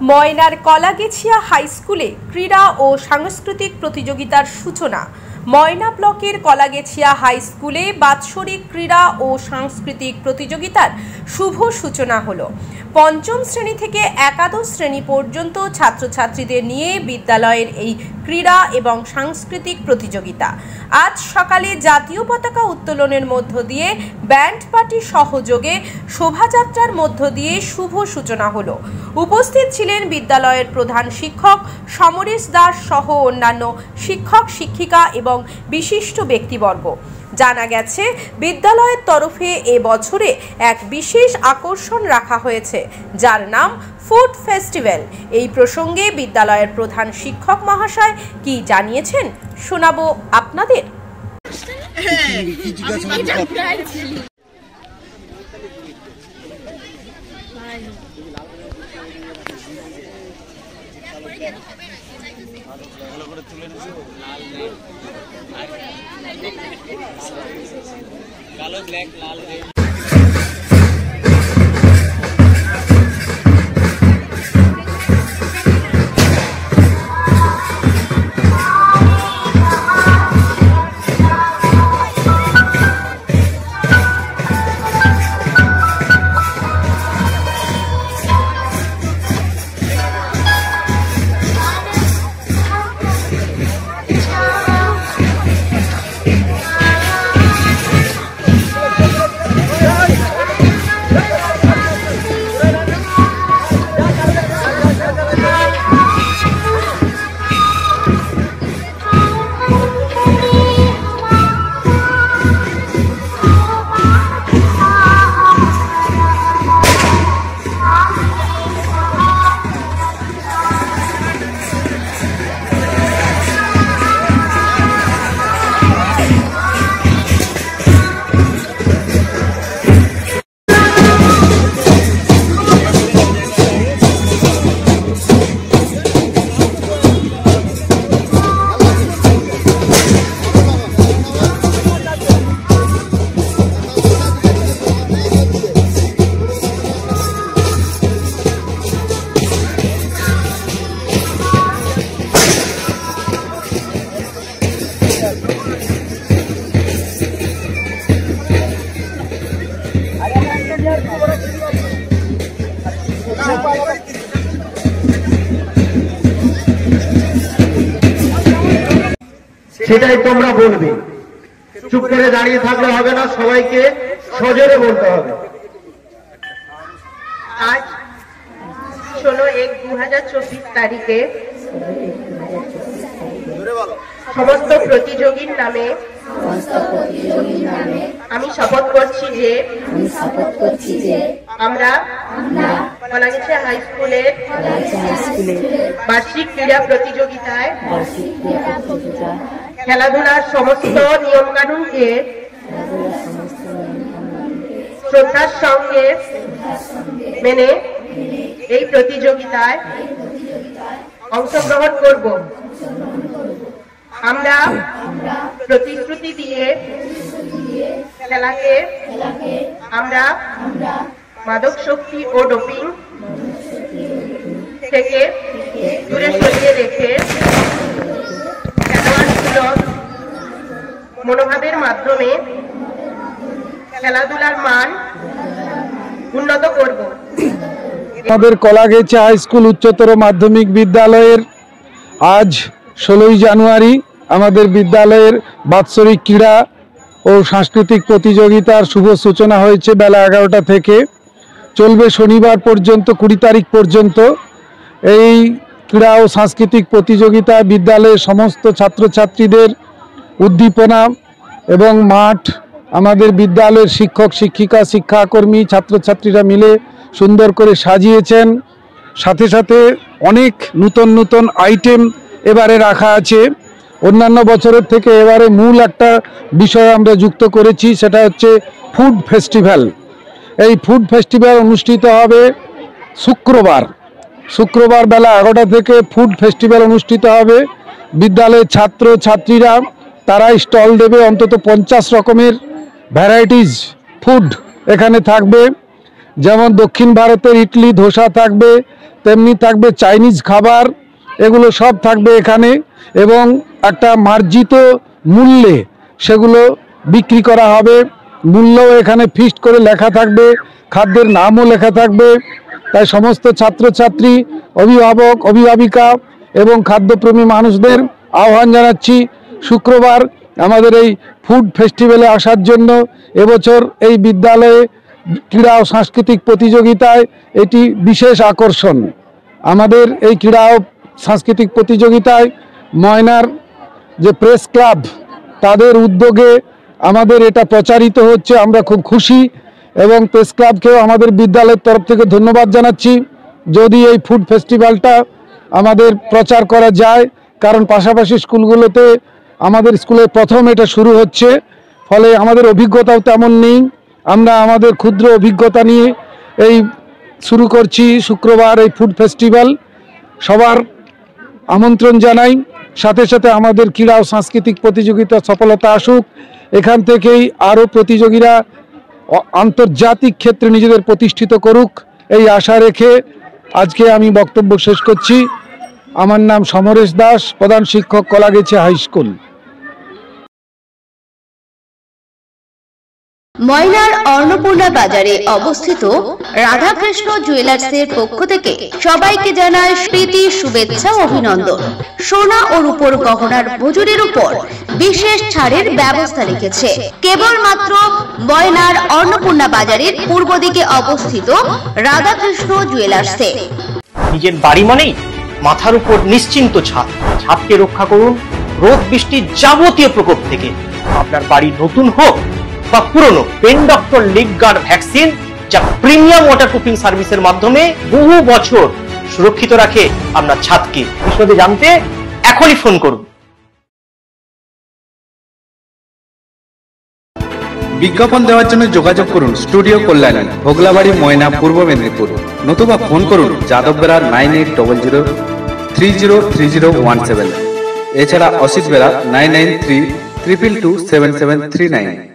ময়নার কলাগেছিয়া হাই স্কুলে ক্রীড়া ও সাংস্কৃতিক প্রতিযোগিতার সূচনা। ময়না ব্লকের কলাগেছিয়া হাই স্কুলে বাৎসরিক ক্রীড়া ও সাংস্কৃতিক প্রতিযোগিতার শুভ সূচনা হলো। পঞ্চম শ্রেণী থেকে একাদশ শ্রেণী পর্যন্ত ছাত্রছাত্রীদের নিয়ে বিদ্যালয়ের এই ক্রীড়া এবং সাংস্কৃতিক প্রতিযোগিতা আজ সকালে জাতীয় পতাকা উত্তোলনের মধ্য দিয়ে ব্যান্ড পার্টি সহযোগে শোভাযাত্রার মধ্য দিয়ে শুভ সূচনা হলো। উপস্থিত ছিলেন বিদ্যালয়ের প্রধান শিক্ষক সমরেশ দাস সহ অন্যান্য শিক্ষক শিক্ষিকা এবং বিশিষ্ট ব্যক্তিবর্গ। জানা গেছে বিদ্যালয়ের তরফে এবছরে এক বিশেষ আকর্ষণ রাখা হয়েছে, যার নাম ফুড ফেস্টিভ্যাল। এই প্রসঙ্গে বিদ্যালয়ের প্রধান শিক্ষক মহাশয় কি জানিয়েছেন শোনাবো আপনাদের। কালো ব্ল্যাক লাল রেড সেটাই তোমরা বলবে, চুপ করে দাঁড়িয়ে থাকলে হবে না, সবাইকে সজোরে বলতে হবে। আজ 16/1/2024 তারিখে সমস্ত প্রতিযোগীর নামে আমি শপথ করছি যে আমরা কলাগেছিয়া হাই স্কুলের বার্ষিক ক্রীড়া প্রতিযোগিতায় খেলাধুলার সমস্ত নিয়ম কানুনকে শ্রদ্ধার সঙ্গে মেনে এই প্রতিযোগিতায় অংশগ্রহণ করব। আমরা প্রতিশ্রুতি দিয়ে খেলাকে আমরা মাদক শক্তি ও ডোপিং থেকে দূরে সরিয়ে রেখে খেলোয়াড় মনোভাবের মাধ্যমে খেলাধুলার মান উন্নত করব। আমাদের কলাগেছিয়া হাই স্কুল উচ্চতর মাধ্যমিক বিদ্যালয়ের আজ 16ই জানুয়ারি আমাদের বিদ্যালয়ের বাৎসরিক ক্রীড়া ও সাংস্কৃতিক প্রতিযোগিতার শুভ সূচনা হয়েছে বেলা 11টা থেকে, চলবে শনিবার পর্যন্ত 20 তারিখ পর্যন্ত। এই ক্রীড়া ও সাংস্কৃতিক প্রতিযোগিতা বিদ্যালয়ের সমস্ত ছাত্রছাত্রীদের উদ্দীপনা এবং মাঠ আমাদের বিদ্যালয়ের শিক্ষক শিক্ষিকা শিক্ষাকর্মী ছাত্রছাত্রীরা মিলে সুন্দর করে সাজিয়েছেন। সাথে সাথে অনেক নতুন নতুন আইটেম এবারে রাখা আছে। অন্যান্য বছরের থেকে এবারে মূল একটা বিষয় আমরা যুক্ত করেছি, সেটা হচ্ছে ফুড ফেস্টিভ্যাল। এই ফুড ফেস্টিভ্যাল অনুষ্ঠিত হবে শুক্রবার বেলা 11টা থেকে ফুড ফেস্টিভ্যাল অনুষ্ঠিত হবে। বিদ্যালয়ের ছাত্র ছাত্রীরা তারা স্টল দেবে, অন্তত 50 রকমের ভ্যারাইটিস ফুড এখানে থাকবে। যেমন দক্ষিণ ভারতের ইডলি ধোসা থাকবে, তেমনি থাকবে চাইনিজ খাবার, এগুলো সব থাকবে এখানে। এবং একটা মার্জিত মূল্যে সেগুলো বিক্রি করা হবে। মূল্যও এখানে ফিক্সড করে লেখা থাকবে, খাদ্যের নামও লেখা থাকবে। তাই সমস্ত ছাত্রছাত্রী, অভিভাবক, অভিভাবিকা এবং খাদ্যপ্রেমী মানুষদের আহ্বান জানাচ্ছি শুক্রবার আমাদের এই ফুড ফেস্টিভ্যালে আসার জন্য। এবছর এই বিদ্যালয়ে ক্রীড়া ও সাংস্কৃতিক প্রতিযোগিতায় এটি বিশেষ আকর্ষণ। আমাদের এই ক্রীড়া ও সাংস্কৃতিক প্রতিযোগিতায় ময়নার যে প্রেস ক্লাব তাদের উদ্যোগে আমাদের এটা প্রচারিত হচ্ছে, আমরা খুব খুশি। এবং প্রেস ক্লাবকেও আমাদের বিদ্যালয়ের তরফ থেকে ধন্যবাদ জানাচ্ছি যদি এই ফুড ফেস্টিভ্যালটা আমাদের প্রচার করা যায়, কারণ পাশাপাশি স্কুলগুলোতে আমাদের স্কুলে প্রথম এটা শুরু হচ্ছে, ফলে আমাদের অভিজ্ঞতাও তেমন নেই। আমরা আমাদের ক্ষুদ্র অভিজ্ঞতা নিয়ে এই শুরু করছি শুক্রবার এই ফুড ফেস্টিভ্যাল। সবার আমন্ত্রণ জানাই, সাথে সাথে আমাদের ক্রীড়া ও সাংস্কৃতিক প্রতিযোগিতা সফলতা আসুক। এখান থেকেই আরও প্রতিযোগীরা আন্তর্জাতিক ক্ষেত্রে নিজেদের প্রতিষ্ঠিত করুক, এই আশা রেখে আজকে আমি বক্তব্য শেষ করছি। আমার নাম সমরেশ দাস, প্রধান শিক্ষক, কলাগেছিয়া হাই স্কুল। ময়নার অন্নপূর্ণা বাজারে অবস্থিত রাধাকৃষ্ণ জুয়েলার্সের পক্ষ থেকে সবাইকে জানায় প্রীতি, শুভেচ্ছা, অভিনন্দন। সোনা ও রূপোর গহনার মজুরির উপর বিশেষ ছাড়ের ব্যবস্থা রেখেছে কেবলমাত্র ময়নার অন্নপূর্ণা বাজারের পূর্ব দিকে অবস্থিত রাধাকৃষ্ণ জুয়েলার্সে। নিজের বাড়ি মানেই মাথার উপর নিশ্চিন্ত ছাদ। ছাদকে রক্ষা করুন রোদ বৃষ্টির যাবতীয় প্রকোপ থেকে। আপনার বাড়ি নতুন হোক বা পুরনো, pen doctor leak guard vaccine, যা প্রিমিয়াম ওয়াটারপ্রুফিং সার্ভিসের মাধ্যমে বহু বছর সুরক্ষিত রাখে আপনার ছাদকে। বিশদে জানতে এখনই ফোন করুন। বিজ্ঞাপন দেওয়ার জন্য যোগাযোগ করুন স্টুডিও কল্যাণী, ভোগলাবাড়ি, ময়না, পূর্ব মেদিনীপুর। নতুবা ফোন করুন যাদব বেড়া 9800303017। এছাড়া অসিত বেড়া 9932227739।